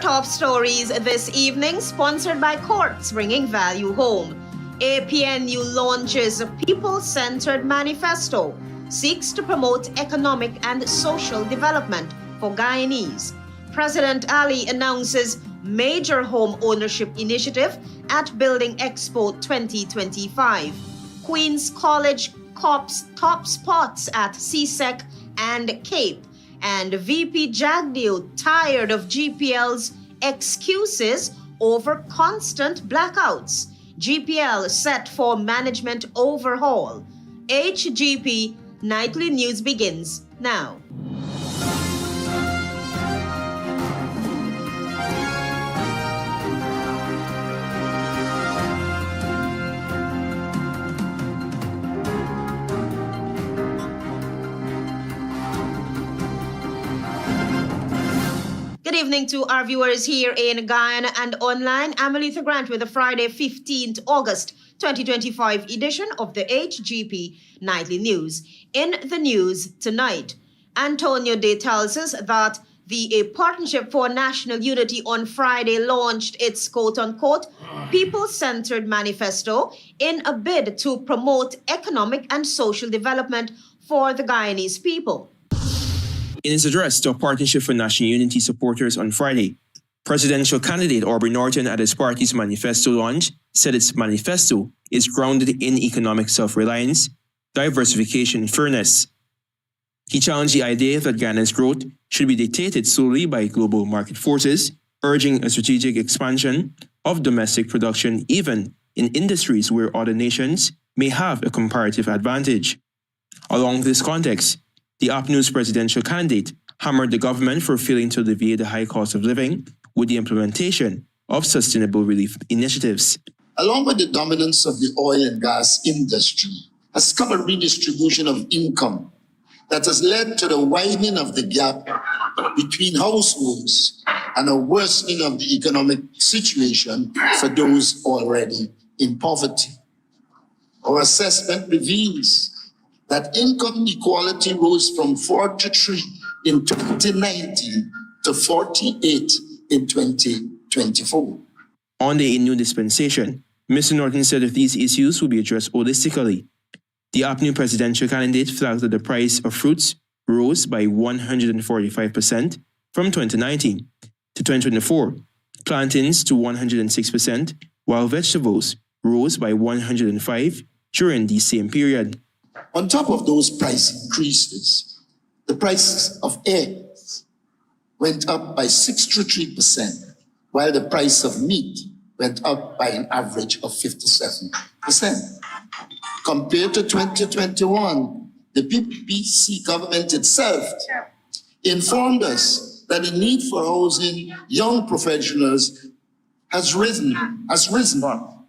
top stories this evening, sponsored by Courts Bringing Value Home. APNU launches a people-centered manifesto, seeks to promote economic and social development for Guyanese. President Ali announces major home ownership initiative at Building Expo 2025. Queen's College cops top spots at CSEC and Cape. And VP JAGDEO tired of GPL'S excuses over constant blackouts. GPL set for management overhaul. HGP Nightly News begins now. Good evening to our viewers here in Guyana and online. I'm ALETHEA Grant with the Friday 15th August 2025 edition of the HGP Nightly News. In the news tonight, Antonio Day tells us that the Partnership for National Unity on Friday launched its quote-unquote people-centered manifesto in a bid to promote economic and social development for the Guyanese people. In his address to a Partnership for National Unity supporters on Friday, presidential candidate Aubrey Norton at his party's manifesto launch said its manifesto is grounded in economic self-reliance, diversification, and fairness. He challenged the idea that Ghana's growth should be dictated solely by global market forces, urging a strategic expansion of domestic production even in industries where other nations may have a comparative advantage. Along this context, the APNU's presidential candidate hammered the government for failing to alleviate the high cost of living with the implementation of sustainable relief initiatives. Along with the dominance of the oil and gas industry, has come a redistribution of income that has led to the widening of the gap between households and a worsening of the economic situation for those already in poverty. Our assessment reveals that income equality rose from 43 in 2019 to 48 in 2024. On the new dispensation, Mr. Norton said that these issues will be addressed holistically. The APNU presidential candidate flagged that the price of fruits rose by 145% from 2019 to 2024, plantains to 106%, while vegetables rose by 105% during the same period. On top of those price increases, the price of eggs went up by 63%, while the price of meat went up by an average of 57%. Compared to 2021, the PPC government itself informed us that the need for housing young professionals has risen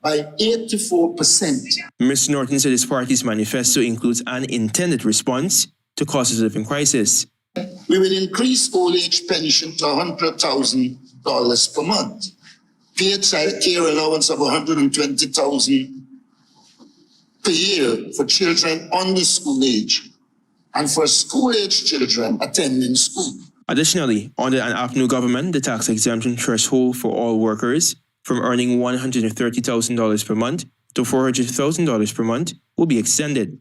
by 84%. Mr. Norton said his party's manifesto includes an intended response to cost of living crisis. We will increase old age pension to $100,000 per month, pay a child care allowance of $120,000 per year for children under school age, and for school-age children attending school. Additionally, under an APNU government, the tax exemption threshold for all workers from earning $130,000 per month to $400,000 per month will be extended.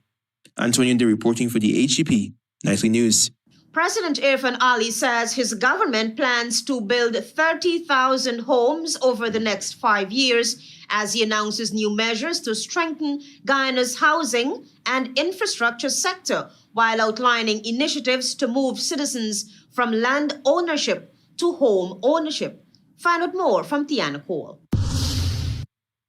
Antonio Day reporting for the HGP Nightly News. President Irfan Ali says his government plans to build 30,000 homes over the next 5 years as he announces new measures to strengthen Guyana's housing and infrastructure sector while outlining initiatives to move citizens from land ownership to home ownership. Find out more from Tiana Cole.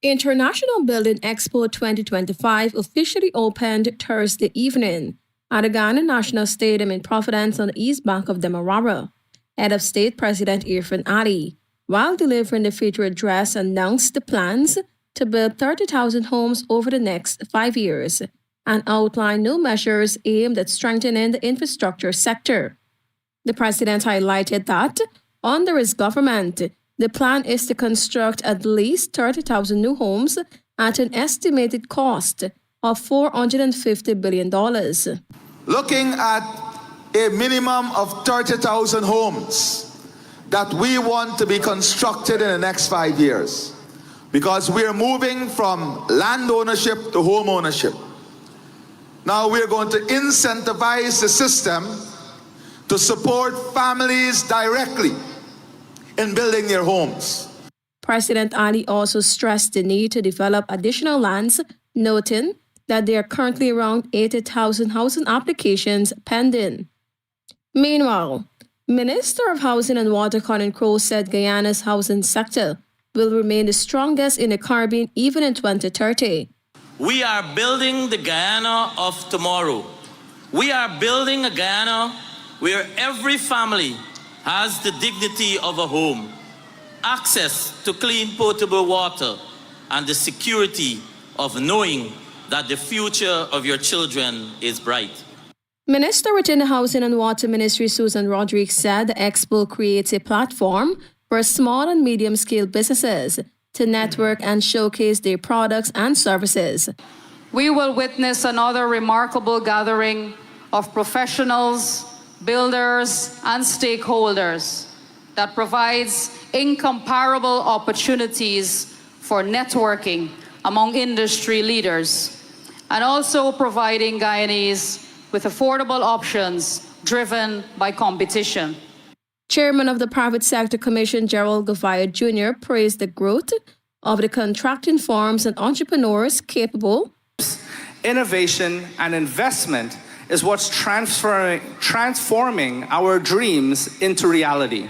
International Building Expo 2025 officially opened Thursday evening at the Guyana National Stadium in Providence on the east bank of Demerara. Head of State President Irfan Ali, while delivering the feature address, announced the plans to build 30,000 homes over the next 5 years and outlined new measures aimed at strengthening the infrastructure sector. The president highlighted that, under his government, the plan is to construct at least 30,000 new homes at an estimated cost of $450 billion. Looking at a minimum of 30,000 homes that we want to be constructed in the next 5 years, because we're moving from land ownership to home ownership. Now we're going to incentivize the system to support families directly in building their homes. President Ali also stressed the need to develop additional lands, noting that there are currently around 80,000 housing applications pending. Meanwhile, Minister of Housing and Water Colin Crowe said Guyana's housing sector will remain the strongest in the Caribbean even in 2030. We are building the Guyana of tomorrow. We are building a Guyana where every family has the dignity of a home, access to clean potable water, and the security of knowing that the future of your children is bright. Minister within the Housing and Water Ministry Susan Rodriguez said the Expo creates a platform for small and medium-scale businesses to network and showcase their products and services. We will witness another remarkable gathering of professionals, builders, and stakeholders that provides incomparable opportunities for networking among industry leaders, and also providing Guyanese with affordable options driven by competition. Chairman of the Private Sector Commission, Gerald Gavaya Jr., praised the growth of the contracting firms and entrepreneurs capable. Innovation and investment is what's transforming our dreams into reality.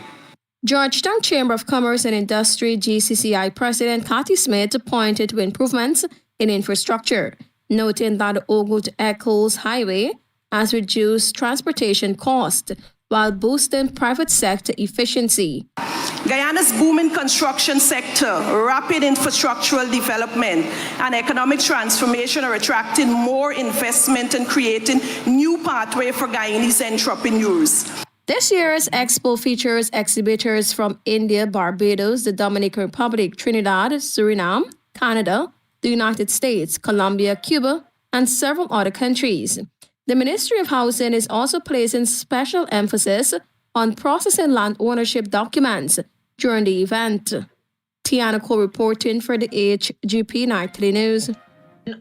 Georgetown Chamber of Commerce and Industry GCCI President Cathy Smith pointed to improvements in infrastructure, noting that the Ogo to Echols Highway has reduced transportation costs while boosting private sector efficiency. Guyana's booming construction sector, rapid infrastructural development, and economic transformation are attracting more investment and creating new pathways for Guyanese entrepreneurs. This year's Expo features exhibitors from India, Barbados, the Dominican Republic, Trinidad, Suriname, Canada, the United States, Colombia, Cuba, and several other countries. The Ministry of Housing is also placing special emphasis on processing land ownership documents during the event. Tiana Cole reporting for the HGP Nightly News.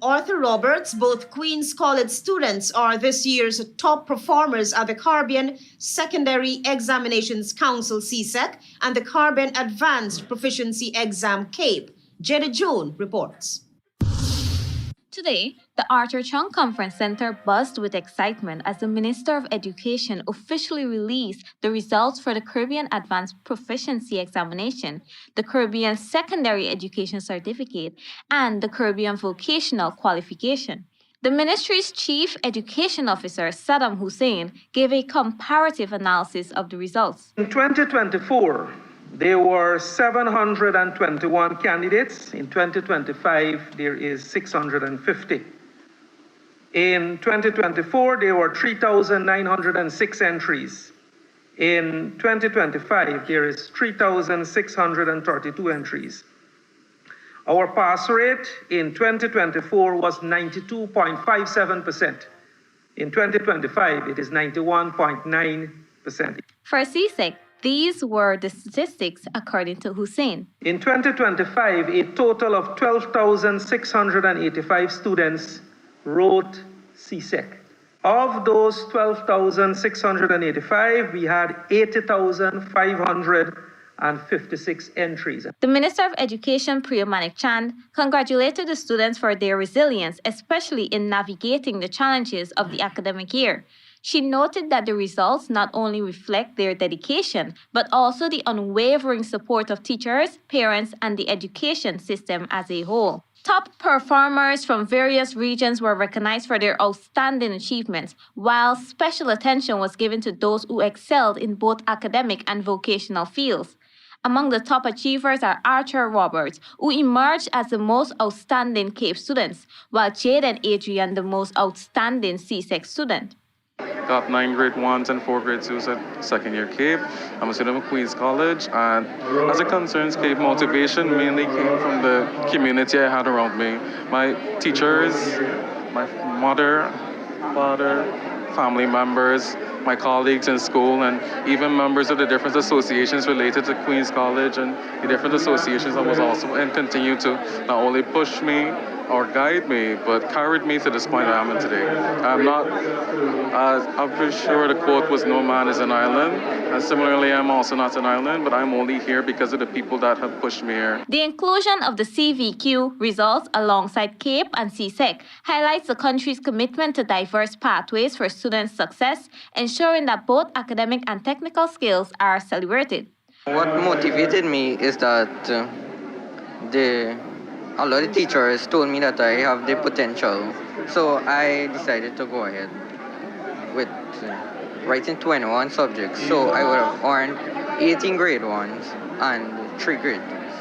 Arthur Roberts, both Queen's College students, are this year's top performers at the Caribbean Secondary Examinations Council CSEC and the Caribbean Advanced Proficiency Exam CAPE. Jedi June reports. Today, the Arthur Chung Conference Center buzzed with excitement as the Minister of Education officially released the results for the Caribbean Advanced Proficiency Examination, the Caribbean Secondary Education Certificate, and the Caribbean Vocational Qualification. The ministry's Chief Education Officer, Saddam Hussein, gave a comparative analysis of the results. In 2024, there were 721 candidates. In 2025, there is 650. In 2024, there were 3,906 entries. In 2025, there is 3,632 entries. Our pass rate in 2024 was 92.57%. In 2025, it is 91.9%. For CSEC, these were the statistics according to Hussein. In 2025, a total of 12,685 students wrote CSEC. Of those 12,685, we had 80,556 entries. The Minister of Education, Priya Manik Chand, congratulated the students for their resilience, especially in navigating the challenges of the academic year. She noted that the results not only reflect their dedication, but also the unwavering support of teachers, parents, and the education system as a whole. Top performers from various regions were recognized for their outstanding achievements, while special attention was given to those who excelled in both academic and vocational fields. Among the top achievers are Arthur Roberts, who emerged as the most outstanding CAPE students, while Jade and Adrian the most outstanding CSEC student. Got 9 grade 1s and 4 grade 2s at second year CAPE. I'm a student of Queen's College, and as it concerns CAPE, motivation mainly came from the community I had around me. My teachers, my mother, father, family members, my colleagues in school and even members of the different associations related to Queen's College and the different associations that was also and continue to not only push me or guide me, but carried me to this point I am in today. I'm pretty sure the quote was, "No man is an island." And similarly, I'm also not an island, but I'm only here because of the people that have pushed me here. The inclusion of the CVQ results alongside CAPE and CSEC highlights the country's commitment to diverse pathways for student success, ensuring that both academic and technical skills are celebrated. What motivated me is that a lot of teachers told me that I have the potential, so I decided to go ahead with writing 21 subjects. So I would have earned 18 grade 1s and 3 grade 2s.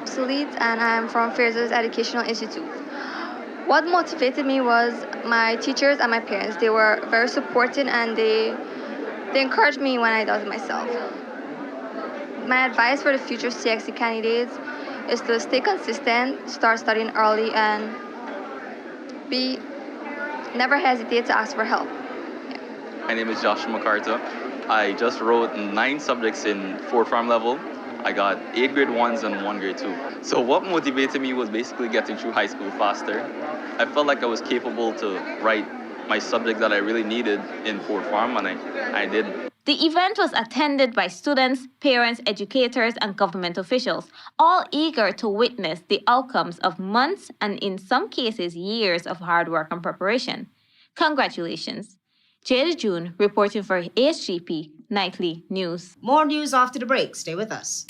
Absolute, and I'm from Fairses Educational Institute. What motivated me was my teachers and my parents. They were very supportive and they encouraged me when I doubted myself. My advice for the future CSEC candidates is to stay consistent, start studying early, and never hesitate to ask for help. My name is Joshua MacArthur. I just wrote 9 subjects in 4th farm level. I got 8 grade 1s and 1 grade 2. So what motivated me was basically getting through high school faster. I felt like I was capable to write my subject that I really needed in 4th farm, and I did. The event was attended by students, parents, educators, and government officials, all eager to witness the outcomes of months and, in some cases, years of hard work and preparation. Congratulations. Jada June reporting for HGP Nightly News. More news after the break. Stay with us.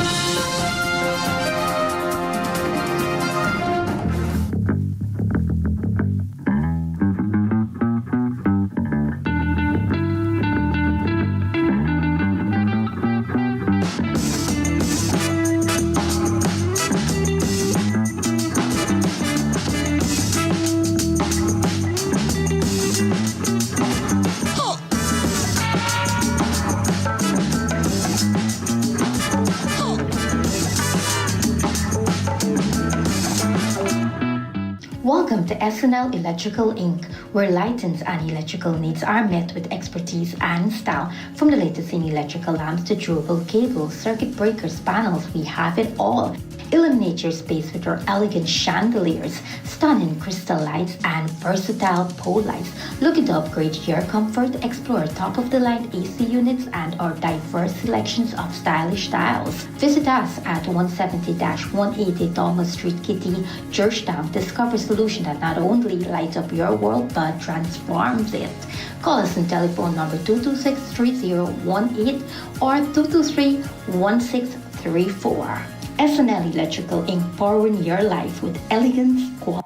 Welcome to SNL Electrical Inc., where lighting and electrical needs are met with expertise and style. From the latest in electrical lamps to durable cables, circuit breakers, panels, we have it all. Illuminate your space with our elegant chandeliers, stunning crystal lights, and versatile pole lights. Looking to upgrade your comfort? Explore top-of-the-line AC units and our diverse selections of stylish styles. Visit us at 170-180 Thomas Street, Kitty, Georgetown. Discover a solution that not only lights up your world but transforms it. Call us on telephone number 226-3018 or 223-1634. SNL Electrical Inc., powering your life with elegance, quality.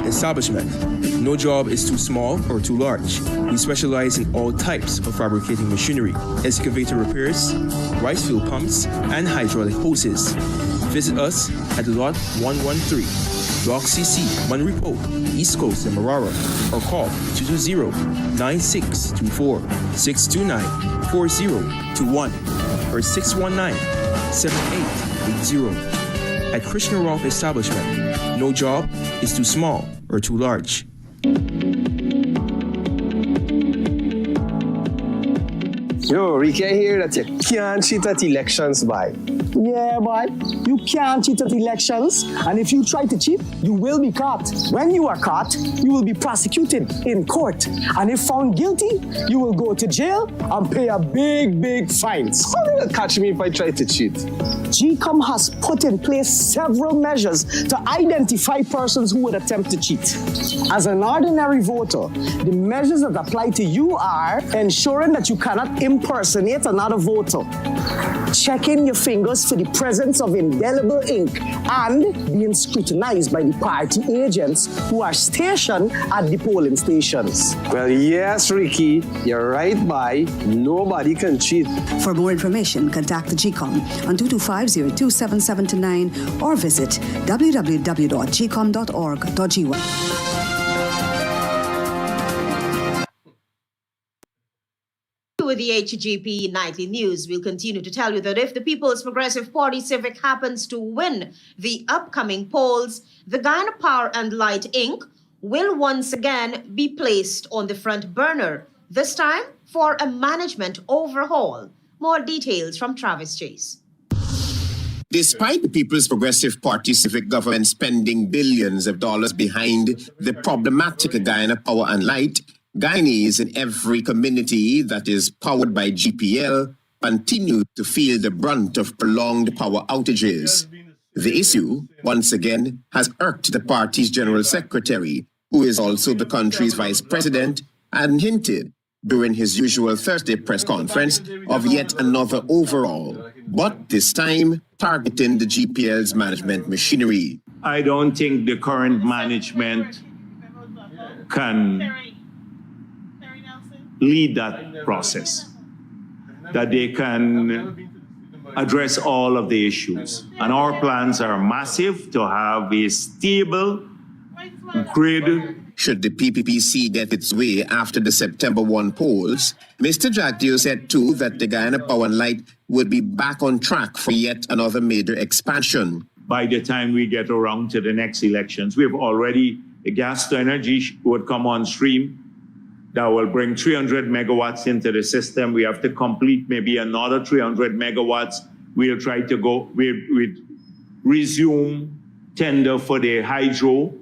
Establishment. No job is too small or too large. We specialize in all types of fabricating machinery, excavator repairs, rice field pumps, and hydraulic hoses. Visit us at Lot 113, Block CC, Manripo, East Coast, Demerara, or call 220-9624-629-4021 or 619-7880. At Krishna Rolf Establishment, no job is too small or too large. Yo, Ricky here that you can't cheat at elections by. Yeah, boy. You can't cheat at elections, and if you try to cheat, you will be caught. When you are caught, you will be prosecuted in court, and if found guilty, you will go to jail and pay a big fines. How will you catch me if I try to cheat? GCOM has put in place several measures to identify persons who would attempt to cheat. As an ordinary voter, the measures that apply to you are ensuring that you cannot impersonate another voter, checking your fingers for the presence of indelible ink, and being scrutinized by the party agents who are stationed at the polling stations. Well, yes, Ricky, you're right, boy. Nobody can cheat. For more information, contact the GCOM on 225-027729 or visit www.gcom.org.gy. With the HGP Nightly News, we'll continue to tell you that if the People's Progressive Party Civic happens to win the upcoming polls, the Guyana Power and Light Inc. will once again be placed on the front burner, this time for a management overhaul. More details from Travis Chase. Despite the People's Progressive Party civic government spending billions of dollars behind the problematic Guyana Power and Light, Guyanese in every community that is powered by GPL continue to feel the brunt of prolonged power outages. The issue, once again, has irked the party's General Secretary, who is also the country's Vice President, and hinted during his usual Thursday press conference of yet another overhaul, but this time targeting the GPL's management machinery. I don't think the current management can lead that process, that they can address all of the issues. And our plans are massive to have a stable grid. Should the PPPC get its way after the September 1 polls, Mr. JAGDEO said too that the Guyana Power and Light would be back on track for yet another major expansion. By the time we get around to the next elections, we've already, the gas to energy would come on stream. That will bring 300 megawatts into the system. We have to complete maybe another 300 megawatts. We'll try to go, we'll resume tender for the hydro.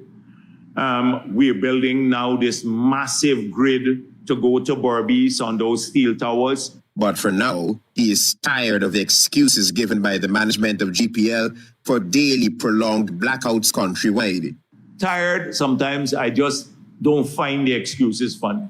We're building now this massive grid to go to Berbice on those steel towers. But for now, he is tired of the excuses given by the management of GPL for daily prolonged blackouts countrywide. Tired, sometimes I just don't find the excuses funny.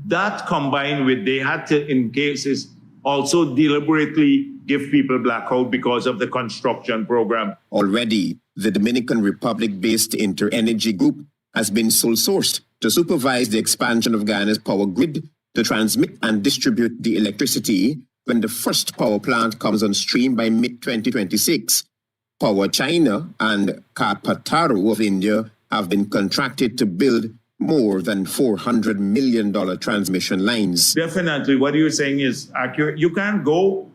That combined with they had to, in cases, also deliberately give people blackout because of the construction program. Already, the Dominican Republic-based InterEnergy Group has been sole sourced to supervise the expansion of Guyana's power grid to transmit and distribute the electricity when the first power plant comes on stream by mid-2026. Power China and Kalpataru of India have been contracted to build more than $400 million transmission lines. Definitely, what you're saying is accurate. You can't go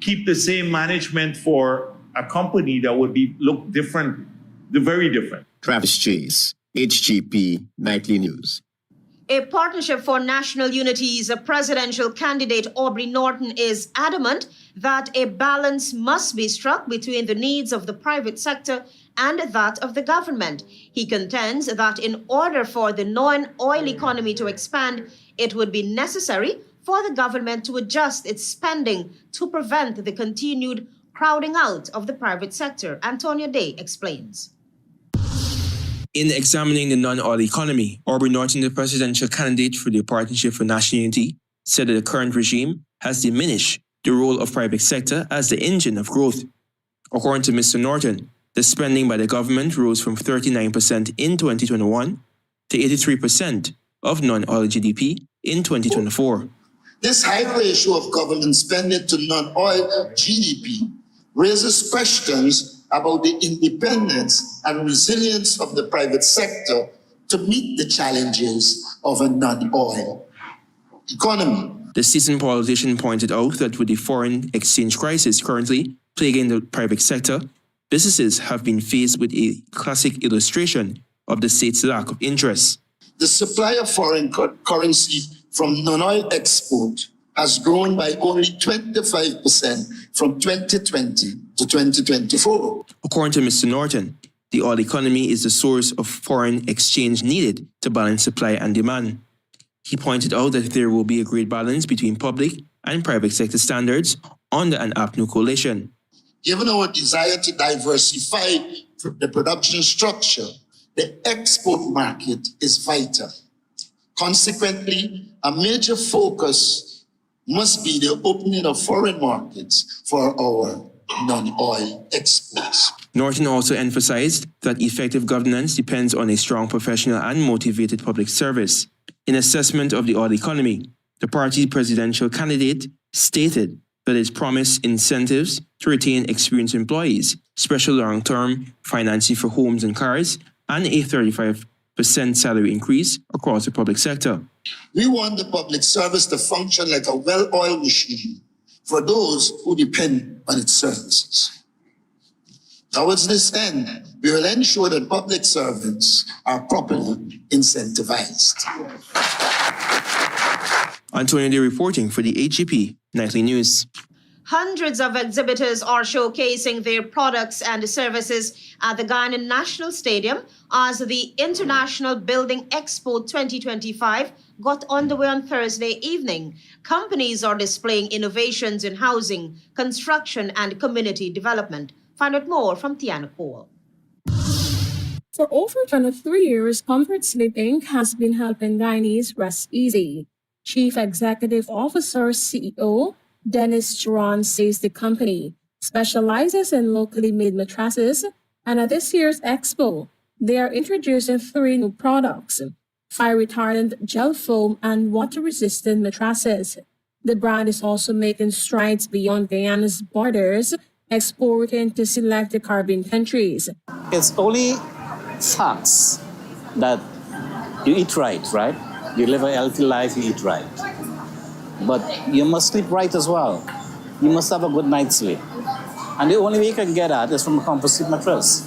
keep the same management for a company that would look different, very different. Travis Chase, HGP Nightly News. A Partnership for National Unity's presidential candidate Aubrey Norton is adamant that a balance must be struck between the needs of the private sector and that of the government. He contends that in order for the non-oil economy to expand, it would be necessary for the government to adjust its spending to prevent the continued crowding out of the private sector. Antonio Day explains. In examining the non-oil economy, Aubrey Norton, the presidential candidate for the Partnership for National Unity, said that the current regime has diminished the role of private sector as the engine of growth. According to Mr. Norton, the spending by the government rose from 39% in 2021 to 83% of non-oil GDP in 2024. This high ratio of government spending to non-oil GDP raises questions about the independence and resilience of the private sector to meet the challenges of a non-oil economy. The seasoned politician pointed out that with the foreign exchange crisis currently plaguing the private sector, businesses have been faced with a classic illustration of the state's lack of interest. The supply of foreign currency from non-oil export has grown by only 25% from 2020 to 2024. According to Mr. Norton, the oil economy is the source of foreign exchange needed to balance supply and demand. He pointed out that there will be a great balance between public and private sector standards under an APNU coalition. Given our desire to diversify the production structure, the export market is vital. Consequently, a major focus must be the opening of foreign markets for our non-oil exports. Norton also emphasized that effective governance depends on a strong professional and motivated public service. In assessment of the oil economy, the party's presidential candidate stated that it promised incentives to retain experienced employees, special long-term financing for homes and cars, and a 35% salary increase across the public sector. We want the public service to function like a well-oiled machine for those who depend on its services. Towards this end, we will ensure that public servants are properly incentivized. Antonio Day reporting for the HGP Nightly News. Hundreds of exhibitors are showcasing their products and services at the Guyana National Stadium as the International Building Expo 2025 got underway on Thursday evening. Companies are displaying innovations in housing, construction, and community development. Find out more from Tiana Cole. For over 23 years, Comfort Sleep Inc. has been helping Guyanese rest easy. Chief Executive Officer CEO Dennis Duran says the company specializes in locally made mattresses, and at this year's expo, they are introducing 3 new products: fire-retardant gel foam and water-resistant mattresses. The brand is also making strides beyond Guyana's borders, exporting to select Caribbean countries. It's only facts that you eat right? You live a healthy life, you eat right. But you must sleep right as well. You must have a good night's sleep. And the only way you can get that is from a composite mattress.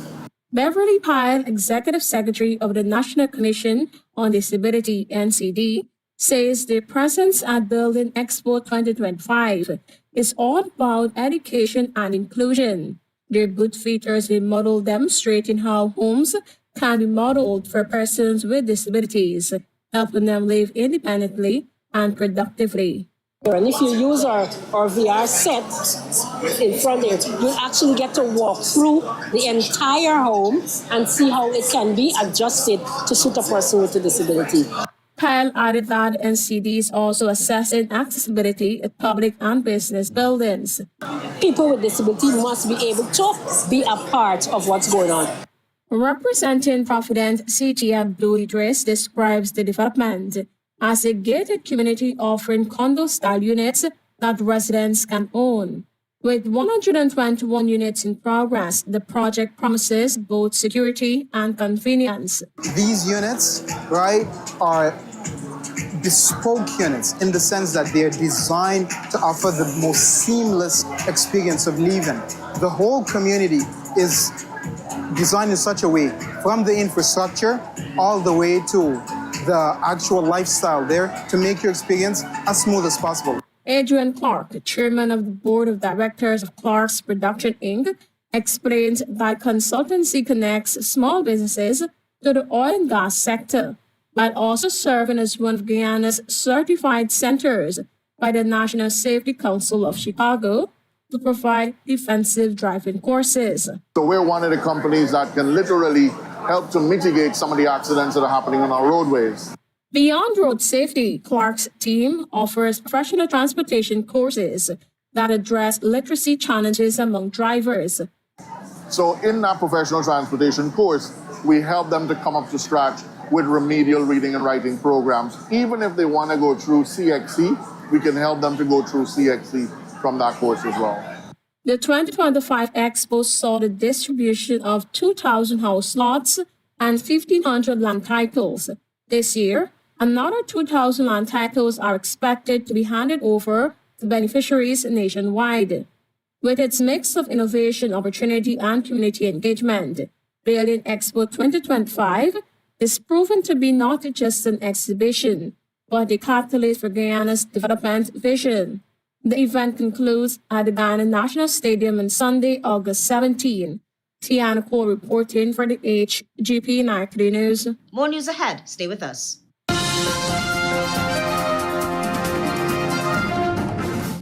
Beverly Pyle, Executive Secretary of the National Commission on Disability, NCD, says their presence at Building Expo 2025 is all about education and inclusion. Their booth features a model demonstrating how homes can be modeled for persons with disabilities, helping them live independently and productively. And if you use our VR set in front there, you'll actually get to walk through the entire home and see how it can be adjusted to suit a person with a disability. Pyle added that NCD is also assessing accessibility at public and business buildings. People with disability must be able to be a part of what's going on. Representing Provident CT Abdul Idris describes the development as a gated community offering condo-style units that residents can own. With 121 units in progress, the project promises both security and convenience. These units, are bespoke units in the sense that they're designed to offer the most seamless experience of living. The whole community is designed in such a way, from the infrastructure all the way to the actual lifestyle there, to make your experience as smooth as possible. Adrian Clark, chairman of the board of directors of Clark's Production Inc., explains that consultancy connects small businesses to the oil and gas sector, while also serving as one of Guyana's certified centers by the National Safety Council of Chicago to provide defensive driving courses. So we're one of the companies that can literally help to mitigate some of the accidents that are happening on our roadways. Beyond road safety, Clark's team offers professional transportation courses that address literacy challenges among drivers. So in that professional transportation course, we help them to come up to scratch with remedial reading and writing programs. Even if they want to go through CXC, we can help them to go through CXC from that course as well. The 2025 Expo saw the distribution of 2,000 house lots and 1,500 land titles. This year, another 2,000 land titles are expected to be handed over to beneficiaries nationwide. With its mix of innovation, opportunity, and community engagement, Building Expo 2025 is proven to be not just an exhibition, but a catalyst for Guyana's development vision. The event concludes at the Guyana National Stadium on Sunday, August 17. Tiana Cole reporting for the HGP Nightly News. More news ahead. Stay with us.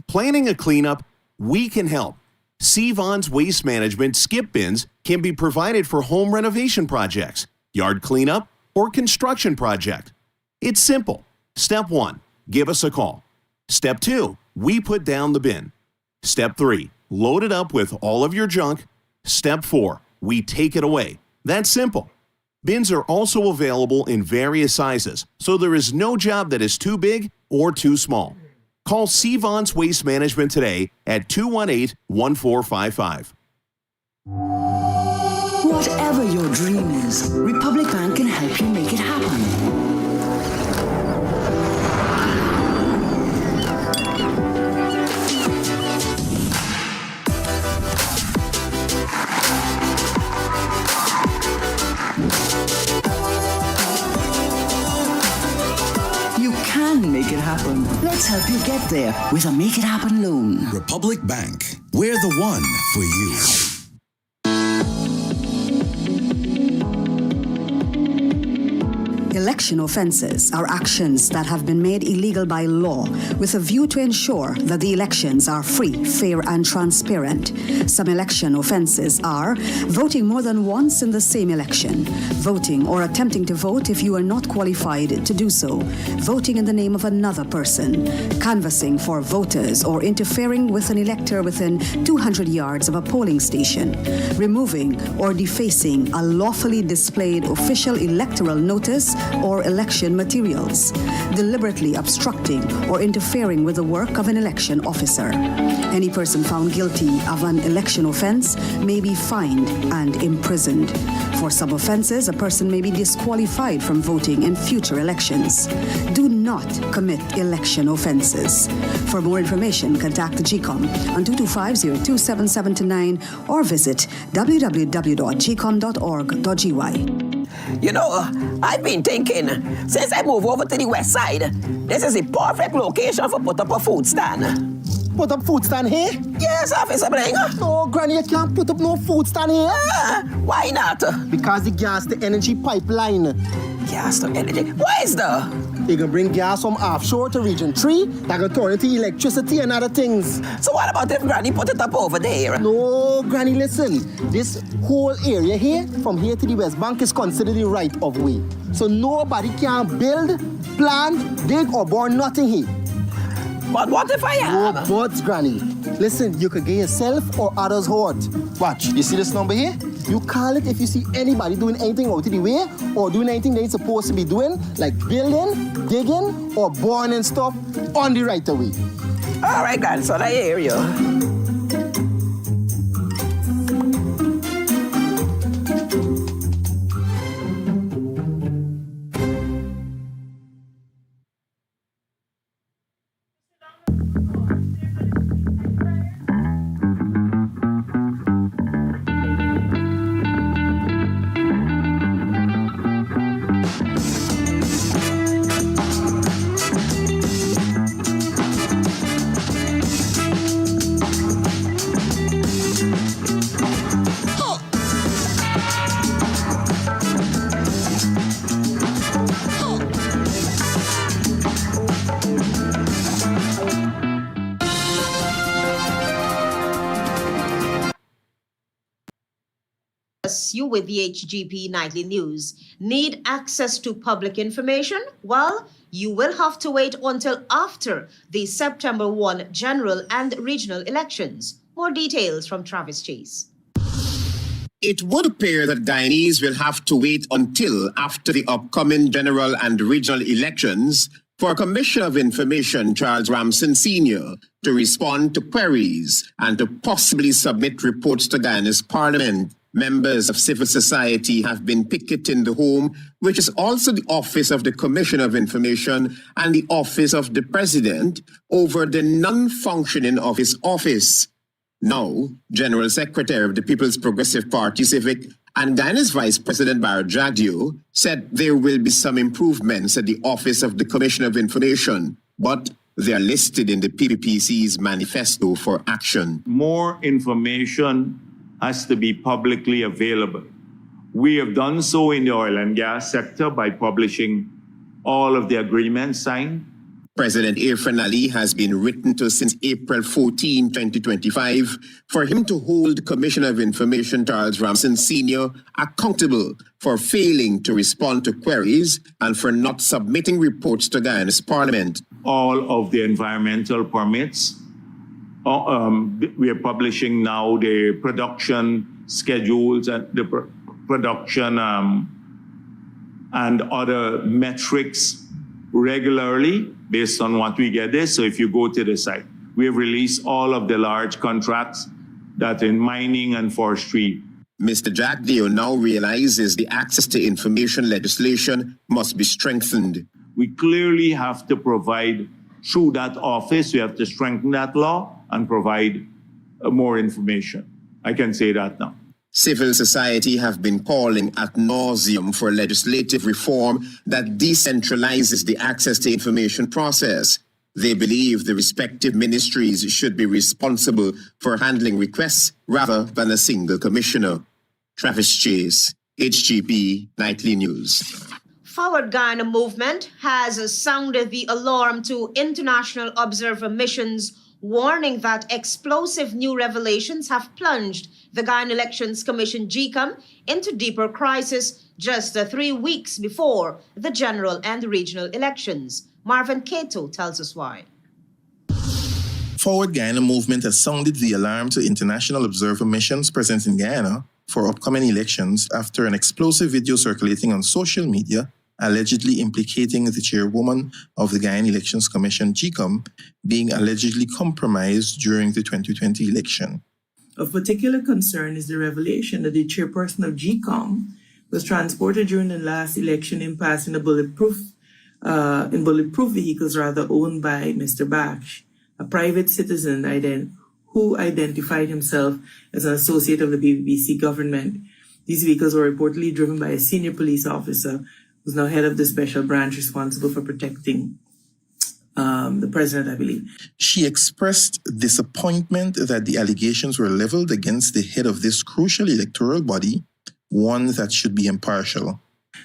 Planning a cleanup? We can help. Sevon's Waste Management skip bins can be provided for home renovation projects, yard cleanup, or construction project. It's simple. Step 1, give us a call. Step 2, we put down the bin. Step 3, load it up with all of your junk. Step 4, we take it away. That's simple. Bins are also available in various sizes, so there is no job that is too big or too small. Call Sevon's Waste Management today at 218-1455. Whatever your dream is, Republic Bank can help you make it happen. You can make it happen. Let's help you get there with a Make It Happen loan. Republic Bank. We're the one for you. Election offences are actions that have been made illegal by law with a view to ensure that the elections are free, fair and transparent. Some election offences are voting more than once in the same election, voting or attempting to vote if you are not qualified to do so, voting in the name of another person, canvassing for voters or interfering with an elector within 200 yards of a polling station, removing or defacing a lawfully displayed official electoral notice or election materials, deliberately obstructing or interfering with the work of an election officer. Any person found guilty of an election offense may be fined and imprisoned. For some offenses, a person may be disqualified from voting in future elections. Do not commit election offenses. For more information, contact the GCOM on 225-027729 or visit www.gcom.org.gy. You know, I've been thinking, since I moved over to the west side, this is the perfect location for put up a food stand. Put up food stand here? Yes, Officer Bling. No, Granny, you can't put up no food stand here. Why not? Because the gas to energy pipeline. Gas to energy? Why is that? They can bring gas from offshore to Region 3, that can turn into electricity and other things. So what about if Granny put it up over there? No, Granny, listen. This whole area here, from here to the West Bank, is considered the right of way. So nobody can build, plant, dig, or burn nothing here. But what if I am? No buts, Granny. Listen, you could get yourself or others hurt. Watch, you see this number here? You call it if you see anybody doing anything out of the way or doing anything they're supposed to be doing, like building, digging, or burning stuff on the right of way. All right, grandson, I hear you. You with the HGP Nightly News. Need access to public information? Well, you will have to wait until after the September 1 general and regional elections. More details from Travis Chase. It would appear that Guyanese will have to wait until after the upcoming general and regional elections for Commissioner of Information Charles Ramson Sr. to respond to queries and to possibly submit reports to Guyana's Parliament. Members of civil society have been picketing the home, which is also the office of the Commissioner of Information and the office of the President, over the non-functioning of his office. Now, General Secretary of the People's Progressive Party CSEC and Guyana's Vice President JAGDEO said there will be some improvements at the office of the Commissioner of Information, but They are listed in the PPPC's manifesto for action. More information has to be publicly available. We have done so in the oil and gas sector by publishing all of the agreements signed. President Irfan Ali has been written to since April 14, 2025, for him to hold Commissioner of Information Charles Ramson Sr. accountable for failing to respond to queries and for not submitting reports to Guyana's Parliament. All of the environmental permits, we are publishing now the production schedules and the production and other metrics regularly based on what we get there. So if you go to the site, we have released all of the large contracts that in mining and forestry. Mr. JAGDEO now realizes the access to information legislation must be strengthened. We clearly have to provide through that office, we have to strengthen that law and provide more information. I can say that now. Civil society have been calling ad nauseum for legislative reform that decentralizes the access to information process. They believe the respective ministries should be responsible for handling requests rather than a single commissioner. Travis Chase, HGP Nightly News. Forward Guyana movement has sounded the alarm to international observer missions, warning that explosive new revelations have plunged the Guyana Elections Commission GCOM into deeper crisis just 3 weeks before the general and regional elections. Marvin Cato tells us why. Forward Guyana movement has sounded the alarm to international observer missions present in Guyana for upcoming elections after an explosive video circulating on social media allegedly implicating the chairwoman of the Guyana Elections Commission, GCOM, being allegedly compromised during the 2020 election. Of particular concern is the revelation that the chairperson of GCOM was transported during the last election impasse in bulletproof vehicles owned by Mr. Baksh, a private citizen who identified himself as an associate of the BBC government. These vehicles were reportedly driven by a senior police officer who's now head of the special branch responsible for protecting the president, I believe. She expressed disappointment that the allegations were leveled against the head of this crucial electoral body, one that should be impartial.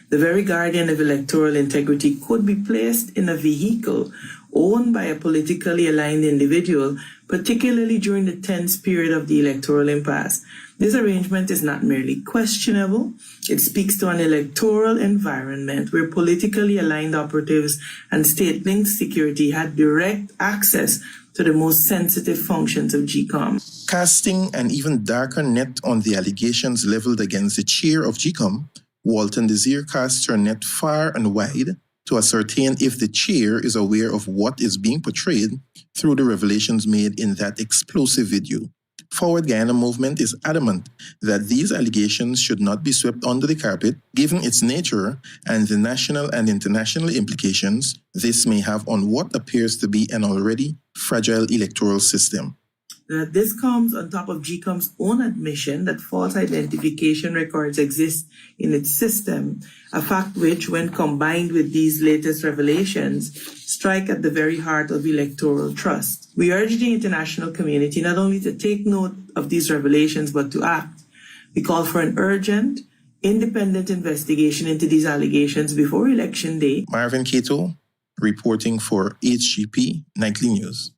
The very guardian of electoral integrity could be placed in a vehicle owned by a politically aligned individual, particularly during the tense period of the electoral impasse. This arrangement is not merely questionable, it speaks to an electoral environment where politically aligned operatives and state-linked security had direct access to the most sensitive functions of GCOM. Casting an even darker net on the allegations leveled against the chair of GCOM, Walton Desir casts her net far and wide to ascertain if the chair is aware of what is being portrayed through the revelations made in that explosive video. Forward Guyana movement is adamant that these allegations should not be swept under the carpet, given its nature and the national and international implications this may have on what appears to be an already fragile electoral system. This comes on top of GCOM's own admission that false identification records exist in its system, a fact which, when combined with these latest revelations, strike at the very heart of electoral trust. We urge the international community not only to take note of these revelations, but to act. We call for an urgent, independent investigation into these allegations before Election Day. Marvin Cato, reporting for HGP Nightly News.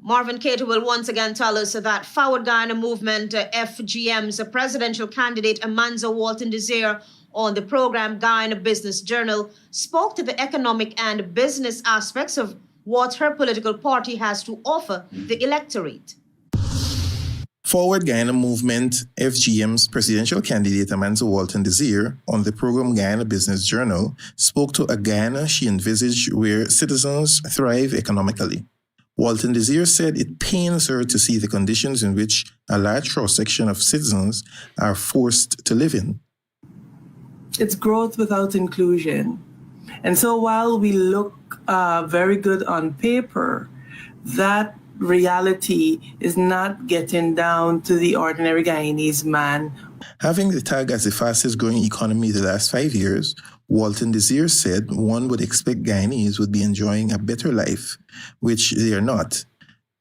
Marvin Cato will once again tell us that Forward Guyana Movement FGM's presidential candidate Amanzo Walton Desir on the program Guyana Business Journal spoke to the economic and business aspects of what her political party has to offer the electorate. Forward Guyana Movement FGM's presidential candidate Amanzo Walton Desir on the program Guyana Business Journal spoke to a Guyana she envisaged where citizens thrive economically. Walton Desir said it pains her to see the conditions in which a large cross-section of citizens are forced to live in. It's growth without inclusion. And so while we look very good on paper, that reality is not getting down to the ordinary Guyanese man. Having the tag as the fastest growing economy the last 5 years, Walton Desir said one would expect Guyanese would be enjoying a better life, which they are not.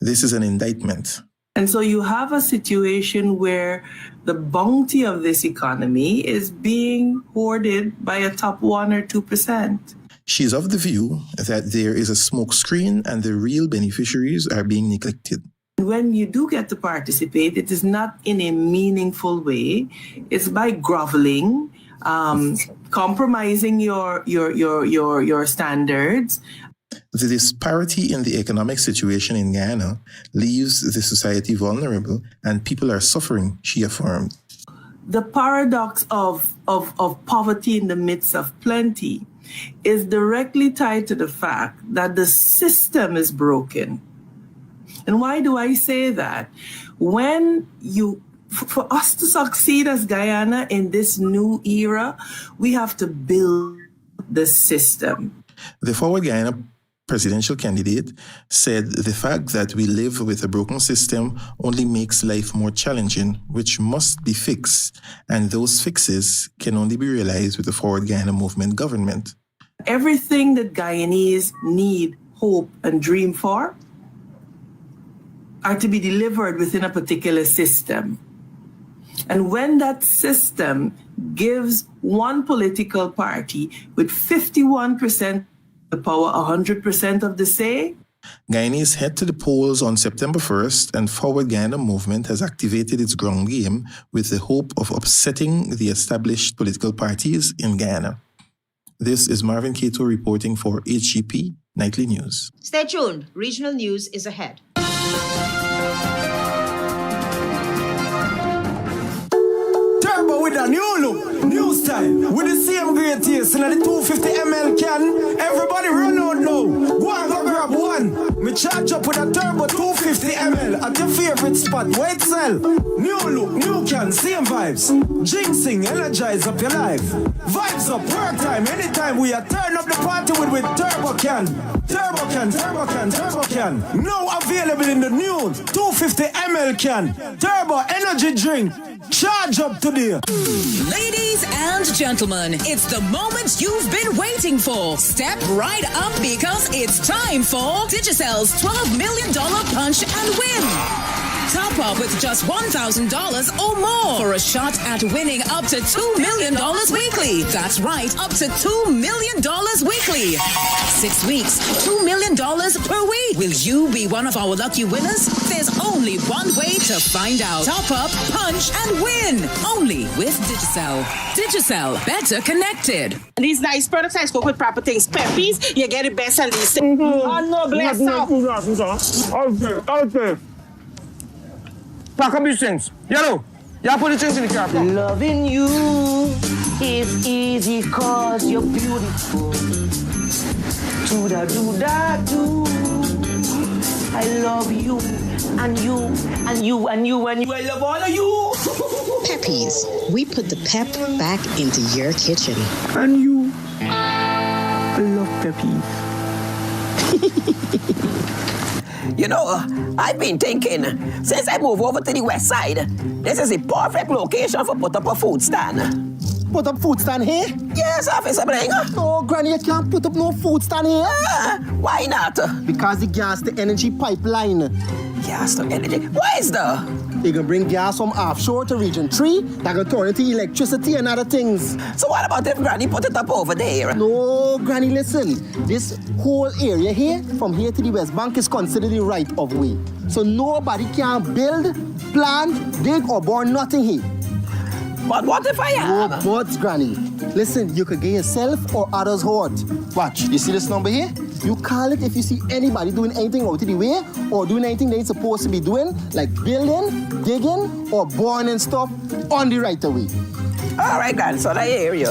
This is an indictment. And so you have a situation where the bounty of this economy is being hoarded by a top 1 or 2%. She's of the view that there is a smokescreen and the real beneficiaries are being neglected. When you do get to participate, it is not in a meaningful way. It's by groveling, compromising your standards. The disparity in the economic situation in Guyana leaves the society vulnerable and people are suffering, she affirmed. The paradox of poverty in the midst of plenty is directly tied to the fact that the system is broken. And why do I say that? For us to succeed as Guyana in this new era, we have to build the system. The Forward Guyana presidential candidate said the fact that we live with a broken system only makes life more challenging, which must be fixed, and those fixes can only be realized with the Forward Guyana Movement government. Everything that Guyanese need, hope, and dream for are to be delivered within a particular system. And when that system gives one political party with 51% the power, 100% of the say. Guyanese head to the polls on September 1st, and Forward Guyana Movement has activated its ground game with the hope of upsetting the established political parties in Guyana. This is Marvin Cato reporting for HGP Nightly News. Stay tuned. Regional news is ahead. Turbo with a new look, new style, with the same great taste in the 250 ml can. Everybody run out now. Go and go grab one. Me charge up with a turbo 250 ml at your favorite spot. Wait, sell. New look, new can, same vibes. Jinxing, energize up your life. Vibes up, work time, anytime we are turn up the party with turbo can. Turbo can, turbo can, turbo can. Now available in the new 250 ml can. Turbo energy drink. Charge up today. Ladies and gentlemen, it's the moment you've been waiting for. Step right up because it's time for Digicell's $12 million punch and win. Top up with just $1,000 or more for a shot at winning up to $2 million weekly. That's right, up to $2 million weekly. 6 weeks, $2 million per week. Will you be one of our lucky winners? There's only one way to find out. Top up, punch, and win. Only with Digicell. Digicell, better connected. These nice products I spoke with proper things. Peppies, you get the best and least. Oh no, bless up. Okay. Pack up these things. Yellow. Yeah, put the things in the car. Loving you is easy cause you're beautiful. Do-da-do-da-do. I love you and you and you and you and you. I love all of you. Peppies, we put the pep back into your kitchen. And you. I love Peppies. You know, I've been thinking, since I moved over to the west side, this is the perfect location for put up a food stand. Put up food stand here? Yes, Officer Bringer. No, Granny, you can't put up no food stand here. Why not? Because the gas to energy pipeline. Gas to energy? Why is that? They can bring gas from offshore to Region 3, that can turn it to electricity and other things. So what about if Granny put it up over there? No, Granny, listen. This whole area here, from here to the West Bank, is considered the right of way. So nobody can build, plant, dig, or burn nothing here. But what if I am? No buts, Granny. Listen, you could get yourself or others hurt. Watch, you see this number here? You call it if you see anybody doing anything out of the way or doing anything they ain't supposed to be doing, like building, digging, or burning stuff on the right of way. All right, grandson, I hear you.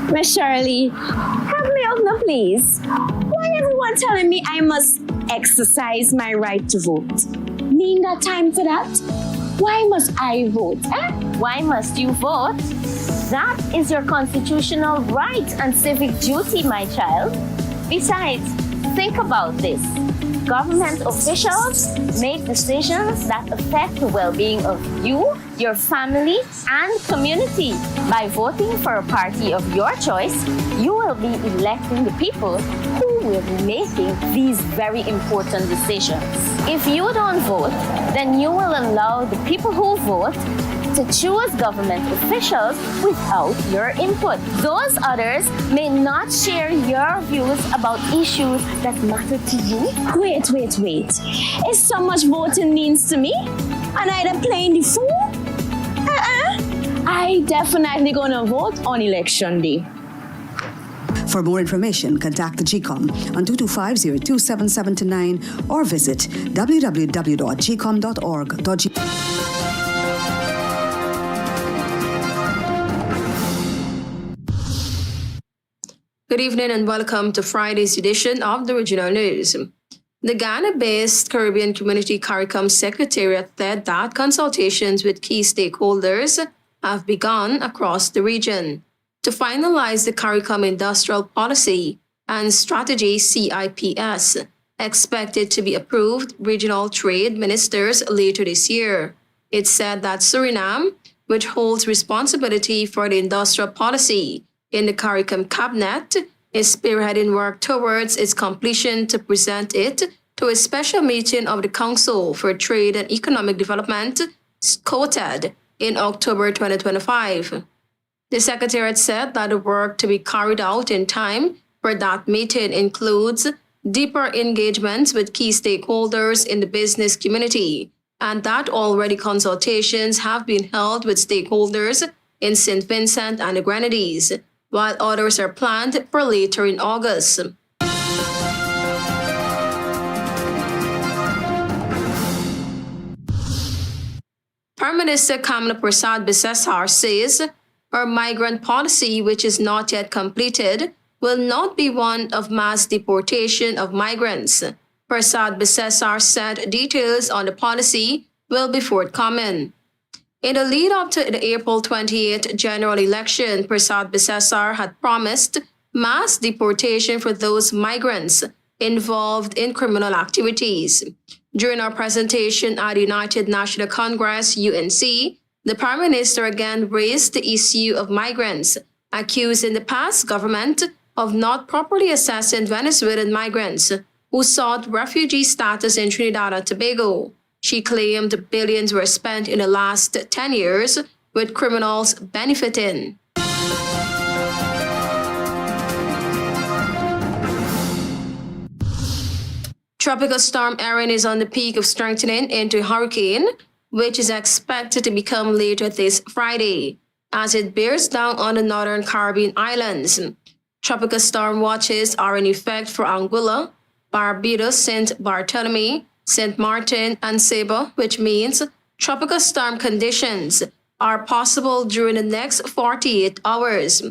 Miss Shirley, help me out now, please. Why everyone telling me I must exercise my right to vote? Me ain't got time for that. Why must I vote? Why must you vote? That is your constitutional right and civic duty, my child. Besides, think about this. Government officials make decisions that affect the well-being of you, your family, and community. By voting for a party of your choice, you will be electing the people who will be making these very important decisions. If you don't vote, then you will allow the people who vote to choose government officials without your input. Those others may not share your views about issues that matter to you. Wait. Is so much voting means to me? And I'm playing the fool? I definitely gonna vote on election day. For more information, contact the GCOM on 225-02779 or visit www.gcom.org.gp. Good evening and welcome to Friday's edition of the Regional News. The Ghana-based Caribbean Community CARICOM Secretariat said that consultations with key stakeholders have begun across the region to finalize the CARICOM Industrial Policy and Strategy CIPS, expected to be approved regional trade ministers later this year. It said that Suriname, which holds responsibility for the industrial policy in the CARICOM cabinet, is spearheading work towards its completion to present it to a special meeting of the Council for Trade and Economic Development, quoted in October 2025. The Secretariat said that the work to be carried out in time for that meeting includes deeper engagements with key stakeholders in the business community, and that already consultations have been held with stakeholders in St. Vincent and the Grenadines, while others are planned for later in August. Prime Minister Kamala Persad-Bissessar says her migrant policy, which is not yet completed, will not be one of mass deportation of migrants. Persad-Bissessar said details on the policy will be forthcoming. In the lead-up to the April 28 general election, Persad-Bissessar had promised mass deportation for those migrants involved in criminal activities. During our presentation at the United National Congress, UNC, the Prime Minister again raised the issue of migrants, accusing the past government of not properly assessing Venezuelan migrants who sought refugee status in Trinidad and Tobago. She claimed billions were spent in the last 10 years, with criminals benefiting. Tropical storm Erin is on the peak of strengthening into a hurricane, which is expected to become later this Friday, as it bears down on the northern Caribbean islands. Tropical storm watches are in effect for Anguilla, Barbados, St. Bartholomew, St. Martin, and Saba, which means tropical storm conditions are possible during the next 48 hours.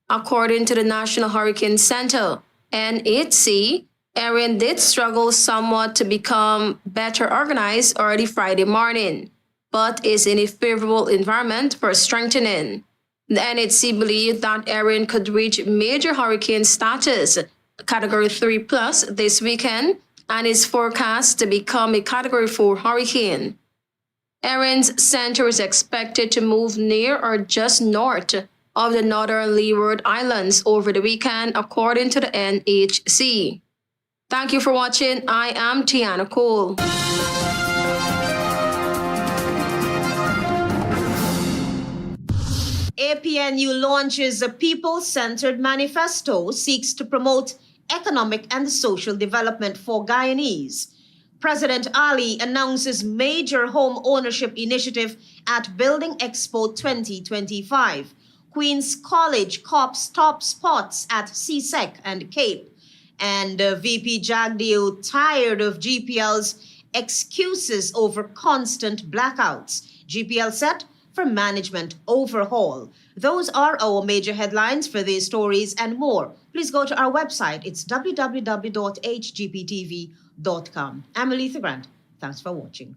According to the National Hurricane Center, NHC, Erin did struggle somewhat to become better organized early Friday morning, but is in a favorable environment for strengthening. The NHC believed that Erin could reach major hurricane status, Category 3+, this weekend, and is forecast to become a Category 4 hurricane. Erin's center is expected to move near or just north of the northern Leeward Islands over the weekend, according to the NHC. Thank you for watching. I am Tiana Cole. APNU launches a people-centered manifesto seeks to promote economic and social development for Guyanese. President Ali announces major home ownership initiative at Building Expo 2025. Queen's College cops top spots at CSEC and Cape. And VP JAGDEO tired of GPL's excuses over constant blackouts. GPL set for management overhaul. Those are our major headlines for these stories and more. Please go to our website. It's www.hgptv.com. I'm ALETHEA Grant. Thanks for watching.